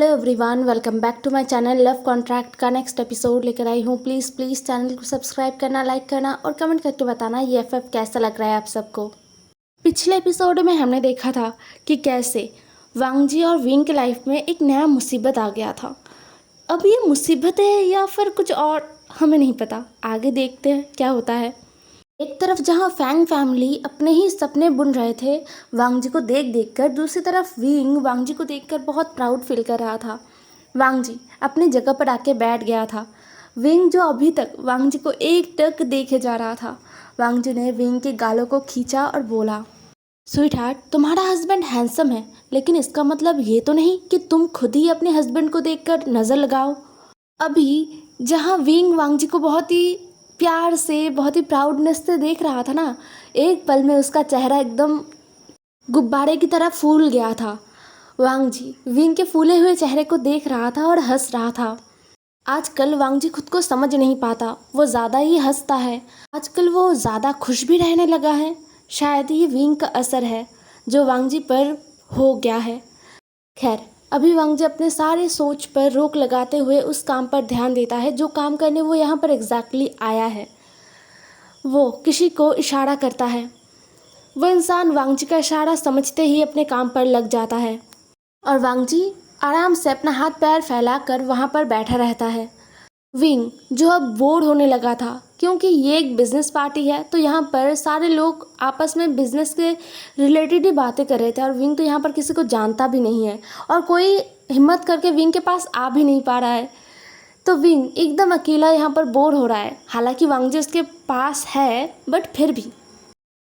Hello everyone, welcome back to my channel. Love contract का next episode लेकर आई हूँ। प्लीज़ चैनल को सब्सक्राइब करना, लाइक करना और कमेंट करके बताना ये एफएफ कैसा लग रहा है आप सबको। पिछले एपिसोड में हमने देखा था कि कैसे वांग जी और विंग की लाइफ में एक नया मुसीबत आ गया था। अब ये मुसीबत है या फिर कुछ और, हमें नहीं पता। आगे देखते हैं क्या होता है। एक तरफ जहाँ फैंग फैमिली अपने ही सपने बुन रहे थे वांग जी को देख देख कर, दूसरी तरफ विंग वांग जी को देखकर बहुत प्राउड फील कर रहा था। वांग जी अपनी जगह पर आके बैठ गया था। विंग जो अभी तक वांग जी को एक टक देखे जा रहा था, वांग जी ने विंग के गालों को खींचा और बोला, स्वीट हार्ट, तुम्हारा हस्बैंड हैंडसम है, लेकिन इसका मतलब ये तो नहीं कि तुम खुद ही अपने हस्बैंड को देखकर नज़र लगाओ। अभी जहाँ विंग वांग जी को बहुत ही प्यार से, बहुत ही प्राउडनेस से देख रहा था ना, एक पल में उसका चेहरा एकदम गुब्बारे की तरह फूल गया था। वांग जी विंग के फूले हुए चेहरे को देख रहा था और हंस रहा था। आजकल वांग जी खुद को समझ नहीं पाता, वो ज़्यादा ही हंसता है। आजकल वो ज़्यादा खुश भी रहने लगा है। शायद ये विंग का असर है जो वांग जी पर हो गया है। खैर, अभी वांग जी अपने सारे सोच पर रोक लगाते हुए उस काम पर ध्यान देता है जो काम करने वो यहाँ पर एग्जैक्टली आया है। वो किसी को इशारा करता है। वो इंसान वांग जी का इशारा समझते ही अपने काम पर लग जाता है और वांग जी आराम से अपना हाथ पैर फैलाकर वहाँ पर बैठा रहता है। विंग जो अब बोर होने लगा था, क्योंकि ये एक बिजनेस पार्टी है तो यहाँ पर सारे लोग आपस में बिजनेस के रिलेटेड ही बातें कर रहे थे और विंग तो यहाँ पर किसी को जानता भी नहीं है और कोई हिम्मत करके विंग के पास आ भी नहीं पा रहा है। तो विंग एकदम अकेला यहाँ पर बोर हो रहा है। हालांकि वांग जी उसके पास है, बट फिर भी।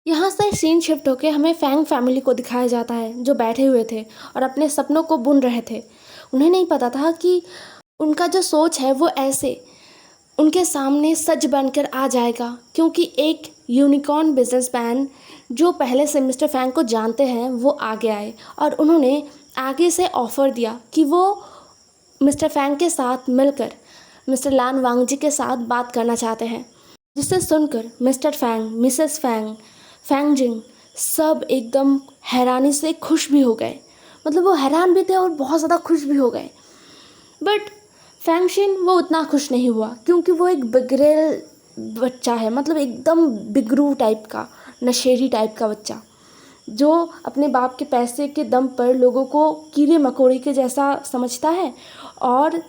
यहाँ से सीन शिफ्ट होकर हमें फैंग फैमिली को दिखाया जाता है जो बैठे हुए थे और अपने सपनों को बुन रहे थे। उन्हें नहीं पता था कि उनका जो सोच है वो ऐसे उनके सामने सच बनकर आ जाएगा, क्योंकि एक यूनिकॉर्न बिजनेसमैन जो पहले से मिस्टर फैंग को जानते हैं वो आगे आए और उन्होंने आगे से ऑफ़र दिया कि वो मिस्टर फैंग के साथ मिलकर मिस्टर लान वांग जी के साथ बात करना चाहते हैं। जिसे सुनकर mister Fang, Mrs Fang, Fang Jing सब एकदम हैरानी से खुश भी हो गए। मतलब वो हैरान भी थे और बहुत ज़्यादा खुश भी हो गए। बट फैंगशिन वो उतना खुश नहीं हुआ, क्योंकि वो एक बिगड़ेल बच्चा है। मतलब एकदम बिगरू टाइप का, नशेड़ी टाइप का बच्चा जो अपने बाप के पैसे के दम पर लोगों को कीड़े मकोड़े के जैसा समझता है और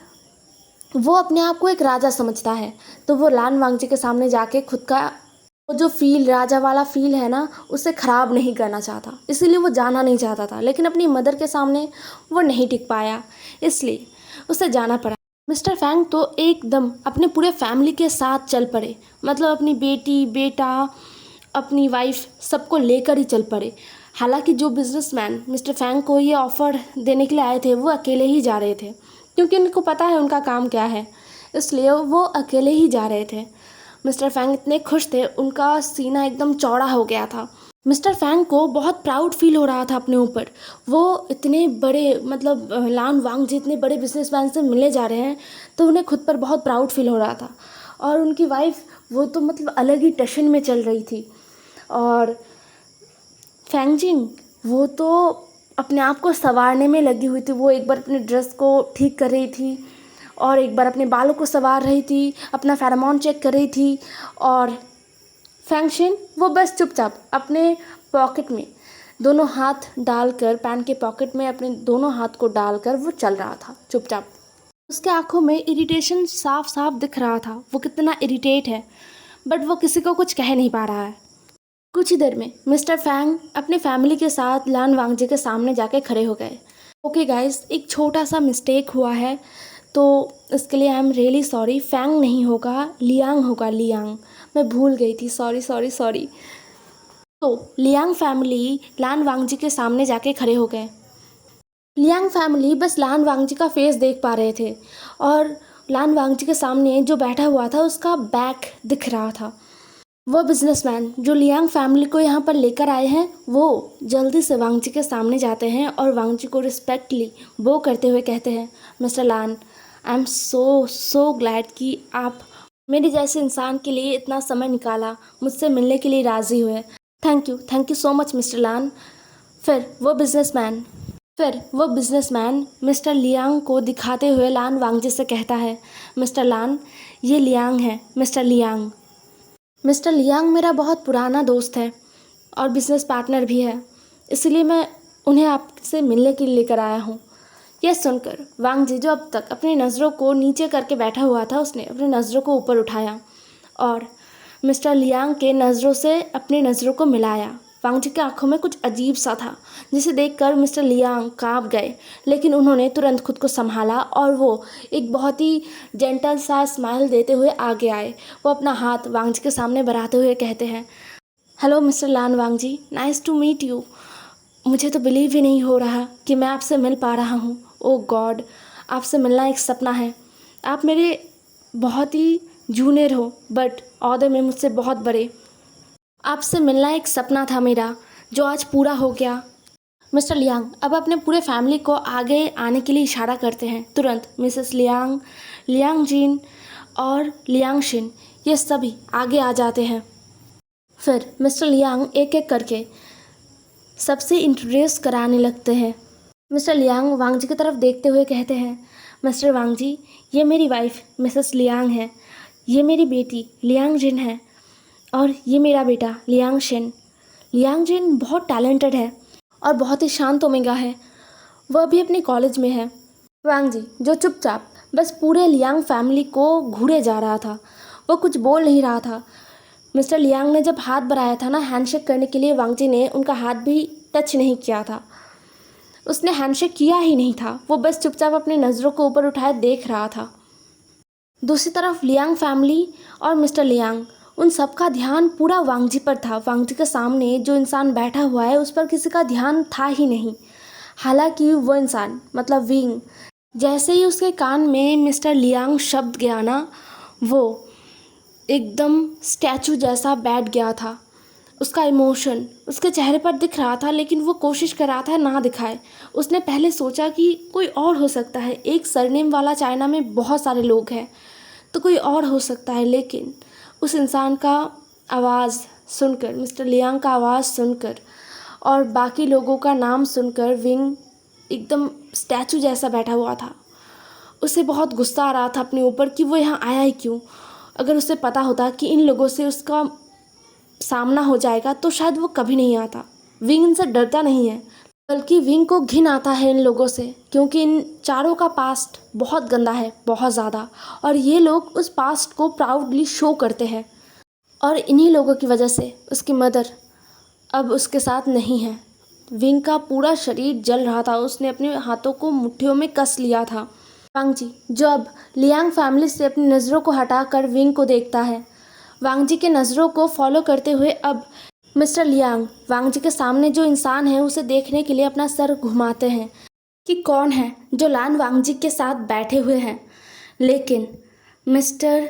वो अपने आप को एक राजा समझता है। तो वो लान वांग जी के सामने जाके खुद का वो जो फील, राजा वाला फील है ना, उसे ख़राब नहीं करना चाहता, इसीलिए वो जाना नहीं चाहता था। लेकिन अपनी मदर के सामने वो नहीं टिक पाया, इसलिए उसे जाना पड़ा। मिस्टर फैंग तो एकदम अपने पूरे फैमिली के साथ चल पड़े। मतलब अपनी बेटी, बेटा, अपनी वाइफ सबको लेकर ही चल पड़े। हालांकि जो बिजनेसमैन मिस्टर फैंग को ये ऑफ़र देने के लिए आए थे वो अकेले ही जा रहे थे, क्योंकि उनको पता है उनका काम क्या है, इसलिए वो अकेले ही जा रहे थे। मिस्टर फैंग इतने खुश थे, उनका सीना एकदम चौड़ा हो गया था। मिस्टर फैंग को बहुत प्राउड फील हो रहा था अपने ऊपर। वो इतने बड़े, मतलब लान वांग जी इतने बड़े बिजनेसमैन से मिलने जा रहे हैं, तो उन्हें खुद पर बहुत प्राउड फील हो रहा था। और उनकी वाइफ वो तो मतलब अलग ही टशन में चल रही थी। और फैंग जिंग वो तो अपने आप को संवारने में लगी हुई थी। वो एक बार अपने ड्रेस को ठीक कर रही थी और एक बार अपने बालों को संवार रही थी, अपना फेरोमोन चेक कर रही थी। और फैंगशिन वो बस चुपचाप अपने पॉकेट में दोनों हाथ डालकर, पैंट के पॉकेट में अपने दोनों हाथ को डालकर वो चल रहा था चुपचाप। उसके आंखों में इरिटेशन साफ साफ दिख रहा था, वो कितना इरिटेट है, बट वो किसी को कुछ कह नहीं पा रहा है। कुछ ही देर में मिस्टर फैंग अपने फैमिली के साथ लान वांग जी के सामने जाके खड़े हो गए। ओके गाइस, एक छोटा सा मिस्टेक हुआ है, तो इसके लिए I am really sorry. Fang नहीं होगा, लियांग होगा, लियांग। मैं भूल गई थी, सॉरी सॉरी सॉरी। तो Liang family Lan Wang ji के सामने जाके खड़े हो गए। लियांग फैमिली बस लान वांग जी का फेस देख पा रहे थे और लान वांग जी के सामने जो बैठा हुआ था उसका बैक दिख रहा था। वो बिजनेसमैन जो लियांग फैमिली को यहाँ पर लेकर आए हैं, वो जल्दी से वांग जी के सामने जाते हैं और वांग जी को रिस्पेक्टली बो करते हुए कहते हैं, mister Lan, I am so glad कि आप मेरे जैसे इंसान के लिए इतना समय निकाला, मुझसे मिलने के लिए राज़ी हुए। Thank you so much mister Lan. फिर वो बिजनेसमैन फिर वो बिजनेसमैन मिस्टर लियांग को दिखाते हुए लान वांगजी से कहता है, मिस्टर लान, ये लियांग है, मिस्टर लियांग। मिस्टर लियांग मेरा बहुत पुराना दोस्त है और बिजनेस पार्टनर भी है, इसलिए मैं उन्हें आपसे मिलने के लिए लेकर आया हूँ। यह सुनकर वांगजी, जो अब तक अपनी नज़रों को नीचे करके बैठा हुआ था, उसने अपनी नज़रों को ऊपर उठाया और मिस्टर लियांग के नज़रों से अपनी नज़रों को मिलाया। वांगजी की आंखों में कुछ अजीब सा था, जिसे देखकर मिस्टर लियांग कांप गए, लेकिन उन्होंने तुरंत खुद को संभाला और वो एक बहुत ही जेंटल सा स्माइल देते हुए आगे आए। वो अपना हाथ वांगजी के सामने बढ़ाते हुए कहते हैं, hello mister Lan Wangji, nice to meet you. मुझे तो बिलीव ही नहीं हो रहा कि मैं आपसे मिल पा रहा हूँ। ओह गॉड, आपसे मिलना एक सपना है। आप मेरे बहुत ही जूनियर हो, बट ओहदे में मुझसे बहुत बड़े। आपसे मिलना एक सपना था मेरा, जो आज पूरा हो गया। मिस्टर लियांग अब अपने पूरे फैमिली को आगे आने के लिए इशारा करते हैं। तुरंत मिसेस लियांग, लियांग जिन और लियांग शिन, ये सभी आगे आ जाते हैं। फिर मिस्टर लियांग एक एक करके सबसे इंट्रोड्यूस कराने लगते हैं। मिस्टर लियांग वांगजी की तरफ देखते हुए कहते हैं, मिस्टर वांगजी, ये मेरी वाइफ मिसेस लियांग है, ये मेरी बेटी लियांग जिन है और ये मेरा बेटा लियांग शिन। लियांग जिन बहुत टैलेंटेड है और बहुत ही शांत ओमेगा है, वह भी अपने कॉलेज में है। वांगजी, जो चुपचाप बस पूरे लियांग फैमिली को घूरे जा रहा था, वह कुछ बोल नहीं रहा था। मिस्टर लियांग ने जब हाथ बढ़ाया था ना हैंडशेक करने के लिए, वांगजी ने उनका हाथ भी टच नहीं किया था। उसने हैंडशेक किया ही नहीं था, वो बस चुपचाप अपनी नज़रों को ऊपर उठाए देख रहा था। दूसरी तरफ लियांग फैमिली और मिस्टर लियांग, उन सब का ध्यान पूरा वांगजी पर था। वांगजी के सामने जो इंसान बैठा हुआ है, उस पर किसी का ध्यान था ही नहीं। हालांकि वो इंसान मतलब विंग, जैसे ही उसके कान में मिस्टर लियांग शब्द गया ना, वो एकदम स्टैचू जैसा बैठ गया था। उसका इमोशन उसके चेहरे पर दिख रहा था, लेकिन वो कोशिश कर रहा था ना दिखाए। उसने पहले सोचा कि कोई और हो सकता है, एक सरनेम वाला चाइना में बहुत सारे लोग हैं, तो कोई और हो सकता है। लेकिन उस इंसान का आवाज़ सुनकर, मिस्टर लियांग का आवाज़ सुनकर और बाकी लोगों का नाम सुनकर विंग एकदम स्टैचू जैसा बैठा हुआ था। उसे बहुत गुस्सा आ रहा था अपने ऊपर कि वो यहाँ आया ही क्यों। अगर उसे पता होता कि इन लोगों से उसका सामना हो जाएगा तो शायद वो कभी नहीं आता। विंग इनसे डरता नहीं है, बल्कि विंग को घिन आता है इन लोगों से, क्योंकि इन चारों का पास्ट बहुत गंदा है, बहुत ज़्यादा, और ये लोग उस पास्ट को प्राउडली शो करते हैं। और इन्हीं लोगों की वजह से उसकी मदर अब उसके साथ नहीं है। विंग का पूरा शरीर जल रहा था, उसने अपने हाथों को मुट्ठियों में कस लिया था। वांगजी, जो अब लियांग फैमिली से अपनी नज़रों को हटाकर विंग को देखता है, वांगजी के नज़रों को फॉलो करते हुए अब मिस्टर लियांग वांगजी के सामने जो इंसान है उसे देखने के लिए अपना सर घुमाते हैं कि कौन है जो लान वांगजी के साथ बैठे हुए हैं। लेकिन मिस्टर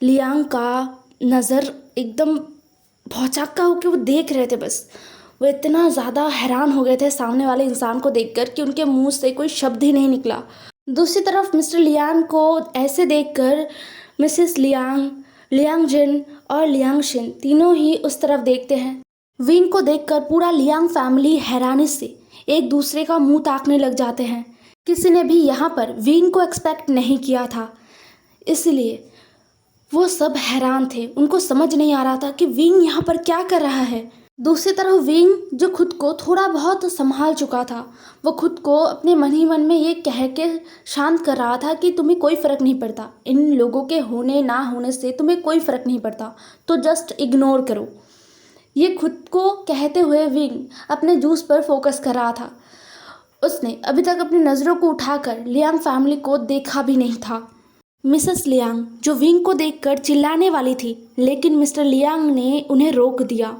लियांग का नज़र एकदम भौचक्का होकर वो देख रहे थे। बस वो इतना ज़्यादा हैरान हो गए थे सामने वाले इंसान को देखकर कि उनके मुंह से कोई शब्द ही नहीं निकला। दूसरी तरफ मिस्टर लियांग को ऐसे देखकर मिसेस लियांग, लियांग जिन और लियांग शिन तीनों ही उस तरफ देखते हैं। विंग को देखकर पूरा लियांग फैमिली हैरानी से एक दूसरे का मुंह ताकने लग जाते हैं। किसी ने भी यहाँ पर विंग को एक्सपेक्ट नहीं किया था, इसलिए वो सब हैरान थे। उनको समझ नहीं आ रहा था कि विंग यहाँ पर क्या कर रहा है। दूसरी तरफ विंग, जो खुद को थोड़ा बहुत संभाल चुका था, वो खुद को अपने मन ही मन में ये कह के शांत कर रहा था कि तुम्हें कोई फ़र्क नहीं पड़ता, इन लोगों के होने ना होने से तुम्हें कोई फ़र्क नहीं पड़ता, तो जस्ट इग्नोर करो। ये खुद को कहते हुए विंग अपने जूस पर फोकस कर रहा था। उसने अभी तक अपनी नज़रों को उठाकर लियांग फैमिली को देखा भी नहीं था। मिसेस लियांग, जो विंग को देखकर चिल्लाने वाली थी, लेकिन मिस्टर लियांग ने उन्हें रोक दिया।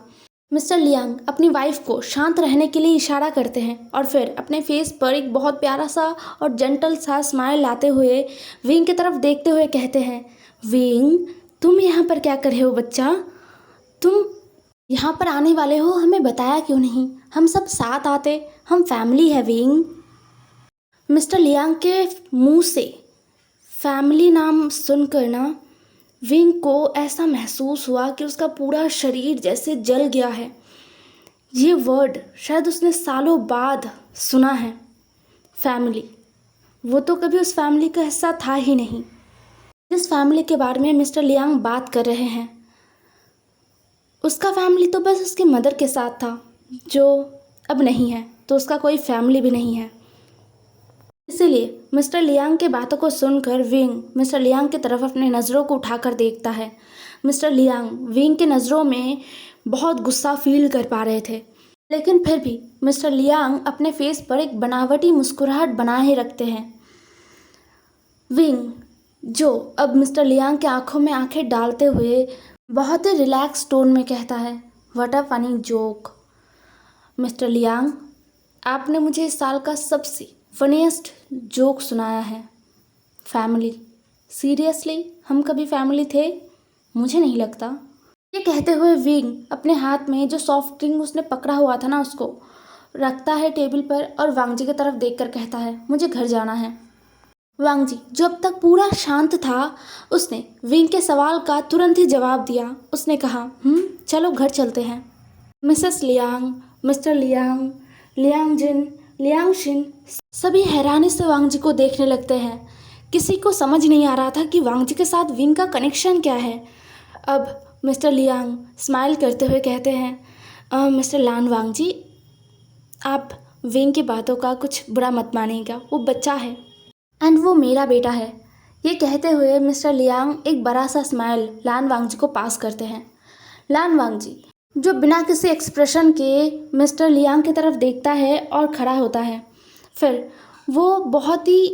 मिस्टर लियांग अपनी वाइफ को शांत रहने के लिए इशारा करते हैं और फिर अपने फेस पर एक बहुत प्यारा सा और जेंटल सा स्माइल लाते हुए विंग की तरफ देखते हुए कहते हैं, विंग, तुम यहाँ पर क्या कर रहे हो बच्चा? तुम यहाँ पर आने वाले हो, हमें बताया क्यों नहीं? हम सब साथ आते, हम फैमिली है विंग। मिस्टर लियांग के मुंह से फैमिली नाम सुनकर ना विंग को ऐसा महसूस हुआ कि उसका पूरा शरीर जैसे जल गया है। ये वर्ड शायद उसने सालों बाद सुना है। फैमिली, वो तो कभी उस फैमिली का हिस्सा था ही नहीं। जिस फैमिली के बारे में मिस्टर लियांग बात कर रहे हैं, उसका फैमिली तो बस उसकी मदर के साथ था, जो अब नहीं है, तो उसका कोई फैमिली भी नहीं है। इसीलिए मिस्टर लियांग की बातों को सुनकर विंग मिस्टर लियांग की तरफ अपनी नज़रों को उठाकर देखता है। मिस्टर लियांग विंग की नज़रों में बहुत गुस्सा फील कर पा रहे थे, लेकिन फिर भी मिस्टर लियांग अपने फेस पर एक बनावटी मुस्कुराहट बनाए ही रखते हैं। विंग, जो अब मिस्टर लियांग के आंखों में आंखें डालते हुए बहुत ही रिलैक्स टोन में कहता है, what a funny joke. Mister Liang, आपने मुझे इस साल का सबसे फनीएस्ट जोक सुनाया है। फैमिली, सीरियसली हम कभी फैमिली थे? मुझे नहीं लगता। ये कहते हुए विंग अपने हाथ में जो सॉफ्ट ड्रिंक उसने पकड़ा हुआ था ना, उसको रखता है टेबल पर और वांग जी की तरफ देखकर कहता है, मुझे घर जाना है। वांग जी, जो अब तक पूरा शांत था, उसने विंग के सवाल का तुरंत ही जवाब दिया। उसने कहा, चलो घर चलते हैं। Mrs Liang, mister Liang, Liang Jin, Liang Shin सभी हैरानी से वांग जी को देखने लगते हैं। किसी को समझ नहीं आ रहा था कि वांग जी के साथ विंग का कनेक्शन क्या है। अब मिस्टर लियांग स्माइल करते हुए कहते हैं, मिस्टर लान वांग जी, आप विंग की बातों का कुछ बुरा मत मानिएगा, वो बच्चा है एंड वो मेरा बेटा है। ये कहते हुए मिस्टर लियांग एक बड़ा सा स्माइल लान वांग जी को पास करते हैं। लान वांग जी, जो बिना किसी एक्सप्रेशन के मिस्टर लियांग की तरफ देखता है और खड़ा होता है, फिर वो बहुत ही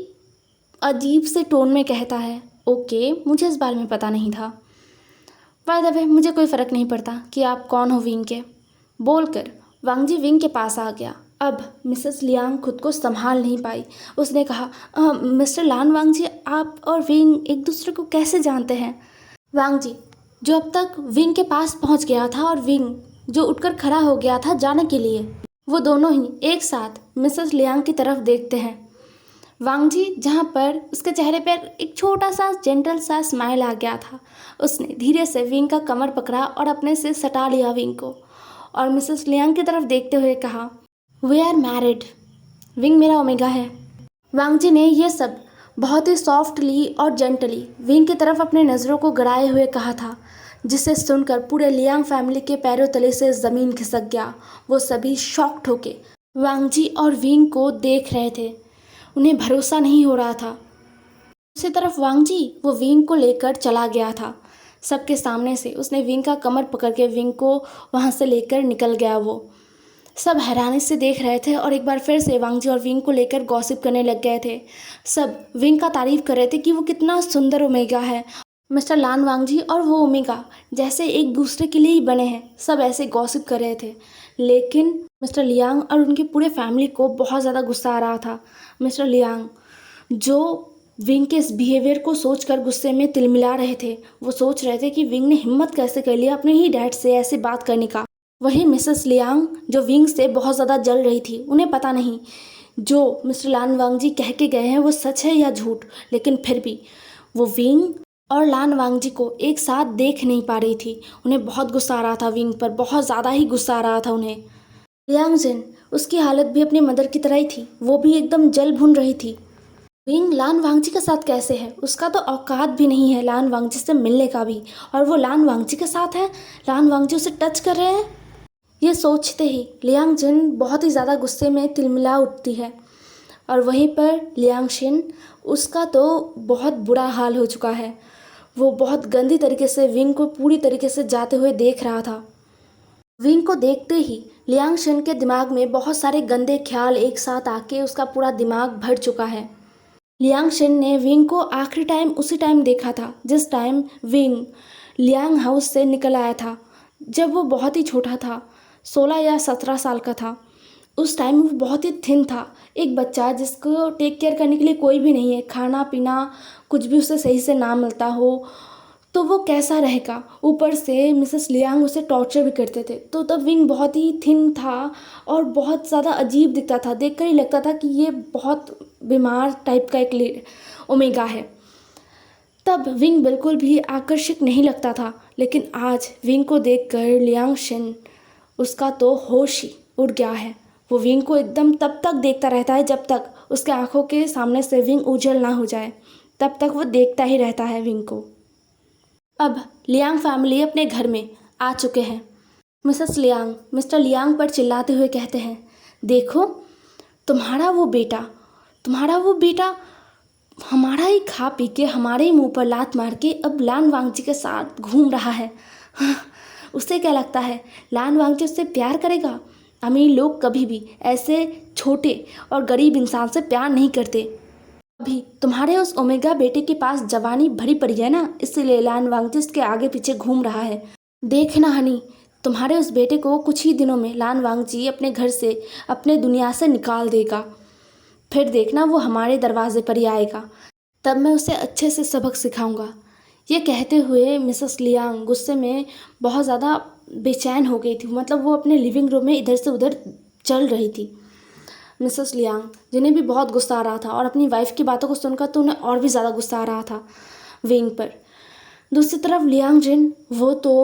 अजीब से टोन में कहता है, ओके, मुझे इस बारे में पता नहीं था। बाय द वे, मुझे कोई फ़र्क नहीं पड़ता कि आप कौन हो विंग के। बोलकर वांग जी विंग के पास आ गया। अब मिसेस लियांग खुद को संभाल नहीं पाई। उसने कहा, मिस्टर लान वांग जी, आप और विंग एक दूसरे को कैसे जानते हैं? वांग जी, जो अब तक विंग के पास पहुंच गया था और विंग जो उठकर खड़ा हो गया था जाने के लिए, वो दोनों ही एक साथ मिसेस लियांग की तरफ देखते हैं। वांग जी, जहाँ पर उसके चेहरे पर एक छोटा सा जेंटल सा स्माइल आ गया था, उसने धीरे से विंग का कमर पकड़ा और अपने से सटा लिया विंग को, और मिसेस लियांग की तरफ देखते हुए कहा, वी आर मैरिड। विंग मेरा ओमेगा है। वांग जी ने यह सब बहुत ही सॉफ्टली और जेंटली विंग की तरफ अपने नज़रों को गड़ाए हुए कहा था, जिसे सुनकर पूरे लियांग फैमिली के पैरों तले से ज़मीन खिसक गया। वो सभी शॉक्ड होके वांग जी और विंग को देख रहे थे। उन्हें भरोसा नहीं हो रहा था। दूसरी तरफ वांग जी वो विंग को लेकर चला गया था। सबके सामने से उसने विंग का कमर पकड़ के विंग को वहाँ से लेकर निकल गया। वो सब हैरानी से देख रहे थे और एक बार फिर से वांग जी और विंग को लेकर गॉसिप करने लग गए थे। सब विंग का तारीफ कर रहे थे कि वो कितना सुंदर ओमेगा है। मिस्टर लान वांग जी और वो ओमेगा जैसे एक दूसरे के लिए ही बने हैं, सब ऐसे गॉसिप कर रहे थे। लेकिन मिस्टर लियांग और उनकी पूरे फैमिली को बहुत ज़्यादा गुस्सा आ रहा था। मिस्टर लियांग, जो विंग के इस बिहेवियर को सोचकर गुस्से में तिलमिला रहे थे, वो सोच रहे थे कि विंग ने हिम्मत कैसे कर लिया अपने ही डैड से ऐसे बात करने का। वही मिसेस लियांग, जो विंग से बहुत ज़्यादा जल रही थी, उन्हें पता नहीं जो मिस्टर लान वांग जी कह के गए हैं वो सच है या झूठ, लेकिन फिर भी वो विंग और लान वांग जी को एक साथ देख नहीं पा रही थी। उन्हें बहुत गुस्सा आ रहा था विंग पर, बहुत ज़्यादा ही गुस्सा आ रहा था उन्हें। लियांग जिन, उसकी हालत भी अपनी मदर की तरह ही थी, वो भी एकदम जल भुन रही थी। विंग लान वांग जी के साथ कैसे है? उसका तो औकात भी नहीं है लान वांग जी से मिलने का भी, और वो लान वांग जी के साथ है। लान वांग जी उसे टच कर रहे हैं। ये सोचते ही लियांग जिन बहुत ही ज़्यादा गुस्से में तिलमिला उठती है। और वहीं पर लियांग शिन, उसका तो बहुत बुरा हाल हो चुका है। वो बहुत गंदी तरीके से विंग को पूरी तरीके से जाते हुए देख रहा था। विंग को देखते ही लियांग शिन के दिमाग में बहुत सारे गंदे ख्याल एक साथ आके उसका पूरा दिमाग भर चुका है। लियांग शिन ने विंग को आखिरी टाइम उसी टाइम देखा था जिस टाइम विंग लियांग हाउस से निकल आया था, जब वो बहुत ही छोटा था, 16 या 17 साल का था। उस टाइम वो बहुत ही थिन था, एक बच्चा जिसको टेक केयर करने के लिए कोई भी नहीं है, खाना पीना कुछ भी उसे सही से ना मिलता हो, तो वो कैसा रहेगा। ऊपर से मिसेस लियांग उसे टॉर्चर भी करते थे। तो तब विंग बहुत ही थिन था और बहुत ज़्यादा अजीब दिखता था, देखकर ही लगता था कि ये बहुत बीमार टाइप का एक ओमेगा है। तब विंग बिल्कुल भी आकर्षक नहीं लगता था, लेकिन आज विंग को देखकर लियांग शिन, उसका तो होश ही उड़ गया है। वो विंग को एकदम तब तक देखता रहता है जब तक उसके आंखों के सामने से विंग उजल ना हो जाए, तब तक वो देखता ही रहता है विंग को। अब लियांग फैमिली अपने घर में आ चुके हैं। मिसेस लियांग मिस्टर लियांग पर चिल्लाते हुए कहते हैं, देखो तुम्हारा वो बेटा हमारा ही खा पी के हमारे ही मुंह पर लात मार के अब लान वांगजी के साथ घूम रहा है। उसे क्या लगता है लान वांगजी उससे प्यार करेगा? अमीर लोग कभी भी ऐसे छोटे और गरीब इंसान से प्यार नहीं करते। अभी तुम्हारे उस ओमेगा बेटे के पास जवानी भरी पड़ी है ना, इसलिए लान वांगजी उसके आगे पीछे घूम रहा है। देखना हनी, तुम्हारे उस बेटे को कुछ ही दिनों में लान वांगजी अपने घर से, अपने दुनिया से निकाल देगा। फिर देखना वो हमारे दरवाजे पर ही आएगा, तब मैं उसे अच्छे से सबक सिखाऊंगा। ये कहते हुए मिसेस लियांग गुस्से में बहुत ज़्यादा बेचैन हो गई थी। मतलब वो अपने लिविंग रूम में इधर से उधर चल रही थी। मिसेस लियांग जिन्हें भी बहुत गुस्सा आ रहा था और अपनी वाइफ की बातों को सुनकर तो उन्हें और भी ज़्यादा गुस्सा आ रहा था विंग पर। दूसरी तरफ लियांग जिन वो तो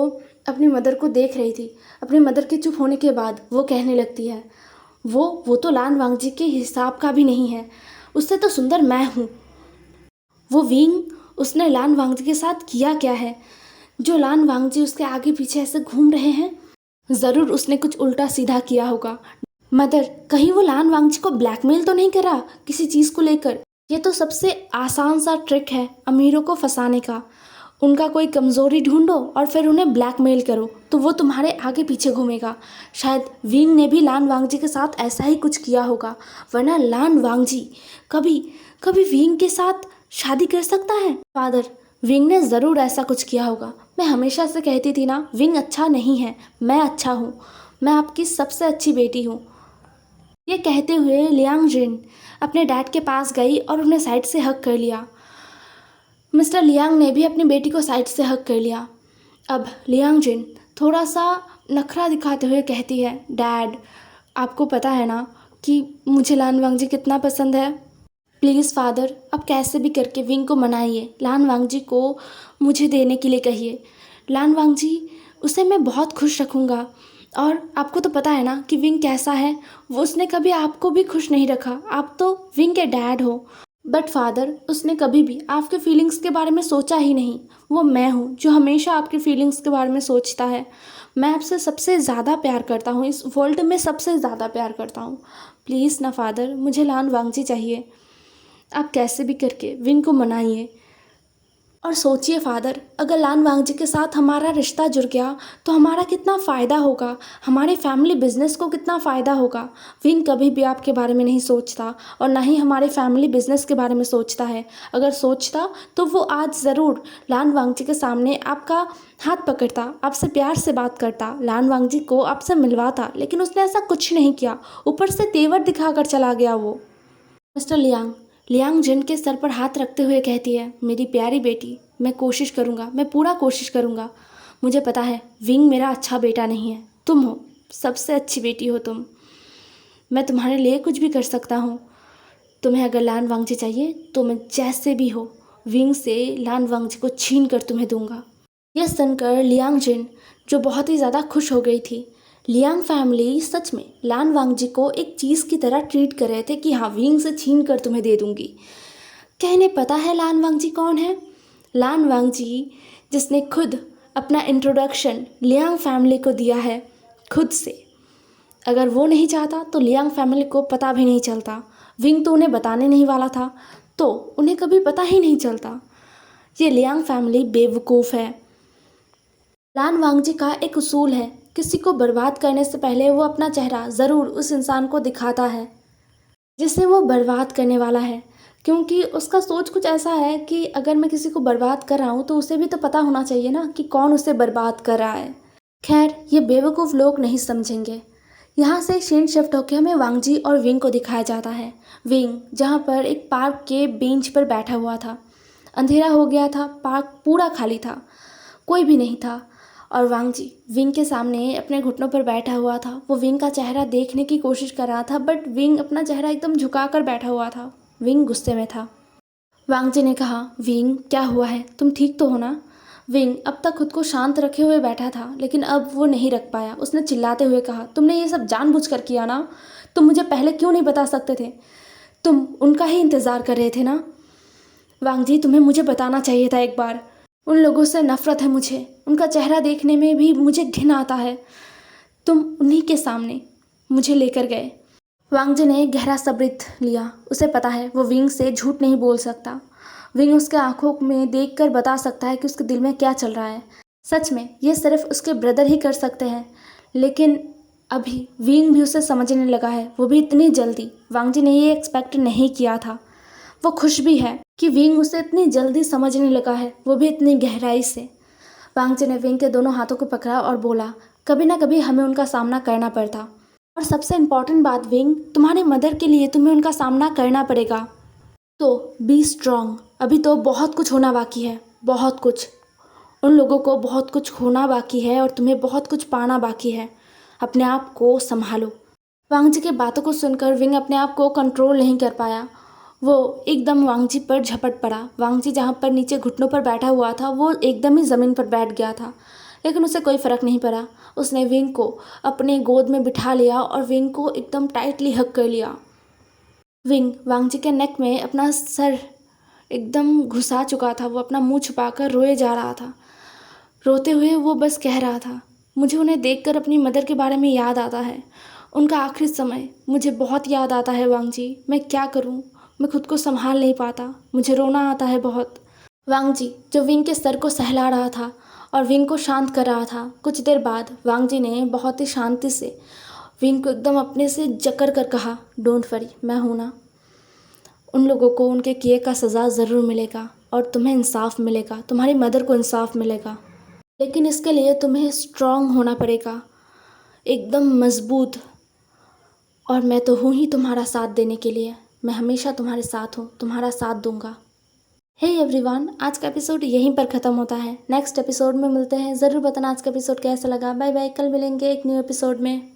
अपनी मदर को देख रही थी। अपनी मदर के चुप होने के बाद वो कहने लगती है, वो तो लान वांगजी के हिसाब का भी नहीं है, उससे तो सुंदर मैं हूँ। वो विंग उसने लान वांगजी के साथ किया क्या है जो लान वांगजी उसके आगे पीछे ऐसे घूम रहे हैं? ज़रूर उसने कुछ उल्टा सीधा किया होगा। मदर, कहीं वो लान वांगजी को ब्लैकमेल तो नहीं करा किसी चीज़ को लेकर? ये तो सबसे आसान सा ट्रिक है अमीरों को फंसाने का। उनका कोई कमज़ोरी ढूंढो और फिर उन्हें ब्लैकमेल करो तो वो तुम्हारे आगे पीछे घूमेगा। शायद विंग ने भी लान वांगजी के साथ ऐसा ही कुछ किया होगा, वरना लान वांगजी कभी कभी विंग के साथ शादी कर सकता है? फादर, विंग ने ज़रूर ऐसा कुछ किया होगा। मैं हमेशा से कहती थी ना, विंग अच्छा नहीं है, मैं अच्छा हूँ, मैं आपकी सबसे अच्छी बेटी हूँ। ये कहते हुए लियांग जिन अपने डैड के पास गई और उन्हें साइड से हग कर लिया। मिस्टर लियांग ने भी अपनी बेटी को साइड से हग कर लिया। अब लियांग जिन थोड़ा सा नखरा दिखाते हुए कहती है, डैड आपको पता है ना कि मुझे लान वांगजी कितना पसंद है। प्लीज़ फादर, अब कैसे भी करके विंग को मनाइए, लान वांगजी को मुझे देने के लिए कहिए। लान वांगजी उसे मैं बहुत खुश रखूँगा। और आपको तो पता है ना कि विंग कैसा है, वो उसने कभी आपको भी खुश नहीं रखा। आप तो विंग के डैड हो, बट फादर उसने कभी भी आपके फीलिंग्स के बारे में सोचा ही नहीं। वो मैं हूँ जो हमेशा आपके फीलिंग्स के बारे में सोचता है। मैं आपसे सबसे ज़्यादा प्यार करता हूँ, इस वर्ल्ड में सबसे ज़्यादा प्यार करता हूँ। प्लीज़ ना फादर, मुझे लान वांगजी चाहिए। आप कैसे भी करके विंग को मनाइए। और सोचिए फादर, अगर लान वांगजी के साथ हमारा रिश्ता जुड़ गया तो हमारा कितना फ़ायदा होगा, हमारे फैमिली बिजनेस को कितना फ़ायदा होगा। विंग कभी भी आपके बारे में नहीं सोचता और ना ही हमारे फैमिली बिजनेस के बारे में सोचता है। अगर सोचता तो वो आज ज़रूर लान वांगजी के सामने आपका हाथ पकड़ता, आपसे प्यार से बात करता, लान वांगजी को आपसे मिलवाता, लेकिन उसने ऐसा कुछ नहीं किया। ऊपर से तेवर दिखाकर चला गया वो। मिस्टर लियांग जिन के सर पर हाथ रखते हुए कहती है, मेरी प्यारी बेटी, मैं कोशिश करूँगा, मैं पूरा कोशिश करूँगा। मुझे पता है विंग मेरा अच्छा बेटा नहीं है, तुम हो, सबसे अच्छी बेटी हो तुम। मैं तुम्हारे लिए कुछ भी कर सकता हूँ। तुम्हें अगर लान वांगजी चाहिए तो मैं जैसे भी हो विंग से लान वांगजी को छीन कर तुम्हें दूंगा। यह सुनकर लियांग जिन जो बहुत ही ज़्यादा खुश हो गई थी। लियांग फैमिली सच में लान वांगजी को एक चीज़ की तरह ट्रीट कर रहे थे कि हाँ, विंग से छीन कर तुम्हें दे दूंगी। क्या इन्हें पता है लान वांगजी कौन है? लान वांगजी जिसने खुद अपना इंट्रोडक्शन लियांग फैमिली को दिया है खुद से। अगर वो नहीं चाहता तो लियांग फैमिली को पता भी नहीं चलता। विंग तो उन्हें बताने नहीं वाला था, तो उन्हें कभी पता ही नहीं चलता। ये लियांग फैमिली बेवकूफ़ है। लान वांगजी का एक उसूल है, किसी को बर्बाद करने से पहले वो अपना चेहरा ज़रूर उस इंसान को दिखाता है जिसे वो बर्बाद करने वाला है। क्योंकि उसका सोच कुछ ऐसा है कि अगर मैं किसी को बर्बाद कर रहा हूँ तो उसे भी तो पता होना चाहिए ना कि कौन उसे बर्बाद कर रहा है। खैर, ये बेवकूफ़ लोग नहीं समझेंगे। यहाँ से सीन शिफ्ट होकर हमें वांगजी और विंग को दिखाया जाता है। विंग जहाँ पर एक पार्क के बेंच पर बैठा हुआ था। अंधेरा हो गया था, पार्क पूरा खाली था, कोई भी नहीं था। और वांगजी विंग के सामने अपने घुटनों पर बैठा हुआ था। वो विंग का चेहरा देखने की कोशिश कर रहा था, बट विंग अपना चेहरा एकदम झुकाकर बैठा हुआ था। विंग गुस्से में था। वांगजी ने कहा, विंग क्या हुआ है, तुम ठीक तो हो ना? विंग अब तक खुद को शांत रखे हुए बैठा था, लेकिन अब वो नहीं रख पाया। उसने चिल्लाते हुए कहा, तुमने ये सब जानबूझकर किया ना? तुम मुझे पहले क्यों नहीं बता सकते थे? तुम उनका ही इंतज़ार कर रहे थे ना? वांग जी, तुम्हें मुझे बताना चाहिए था एक बार। उन लोगों से नफ़रत है मुझे, उनका चेहरा देखने में भी मुझे घिन आता है। तुम उन्हीं के सामने मुझे लेकर गए। वांग जी ने गहरा सा ब्रीथ लिया। उसे पता है वो विंग से झूठ नहीं बोल सकता। विंग उसके आंखों में देखकर बता सकता है कि उसके दिल में क्या चल रहा है। सच में ये सिर्फ उसके ब्रदर ही कर सकते हैं, लेकिन अभी विंग भी उसे समझने लगा है, वो भी इतनी जल्दी। वांग जी ने ये एक्सपेक्ट नहीं किया था। वो खुश भी है कि विंग उसे इतनी जल्दी समझने लगा है, वो भी इतनी गहराई से। वांग जी ने विंग के दोनों हाथों को पकड़ा और बोला, कभी ना कभी हमें उनका सामना करना पड़ता। और सबसे इम्पॉर्टेंट बात विंग, तुम्हारी मदर के लिए तुम्हें उनका सामना करना पड़ेगा। तो बी स्ट्रांग। अभी तो बहुत कुछ होना बाकी है, बहुत कुछ। उन लोगों को बहुत कुछ खोना बाकी है और तुम्हें बहुत कुछ पाना बाकी है। अपने आप को संभालो। वांग जी की बातों को सुनकर विंग अपने आप को कंट्रोल नहीं कर पाया। वो एकदम वांग जी पर झपट पड़ा। वांग जी जहाँ पर नीचे घुटनों पर बैठा हुआ था वो एकदम ही ज़मीन पर बैठ गया था, लेकिन उसे कोई फ़र्क नहीं पड़ा। उसने विंग को अपने गोद में बिठा लिया और विंग को एकदम टाइटली हग कर लिया। विंग वांग जी के नेक में अपना सर एकदम घुसा चुका था। वो अपना मुंह छुपाकर रोए जा रहा था। रोते हुए वो बस कह रहा था, मुझे उन्हें देखकर अपनी मदर के बारे में याद आता है। उनका आखिरी समय मुझे बहुत याद आता है वांग जी। मैं क्या करूं? मैं खुद को संभाल नहीं पाता। मुझे रोना आता है बहुत। वांग जी जो विंग के सर को सहला रहा था और विंग को शांत कर रहा था। कुछ देर बाद वांग जी ने बहुत ही शांति से विंग को एकदम अपने से जकड़ कर कहा, डोंट वरी, मैं हूं ना। उन लोगों को उनके किए का सज़ा ज़रूर मिलेगा और तुम्हें इंसाफ मिलेगा, तुम्हारी मदर को इंसाफ मिलेगा। लेकिन इसके लिए तुम्हें स्ट्रांग होना पड़ेगा, एकदम मजबूत। और मैं तो हूँ ही तुम्हारा साथ देने के लिए। मैं हमेशा तुम्हारे साथ हूँ, तुम्हारा साथ दूंगा। हे एवरीवन, आज का एपिसोड यहीं पर ख़त्म होता है। नेक्स्ट एपिसोड में मिलते हैं। ज़रूर बताना आज का एपिसोड कैसा लगा। बाय बाय, कल मिलेंगे एक न्यू एपिसोड में।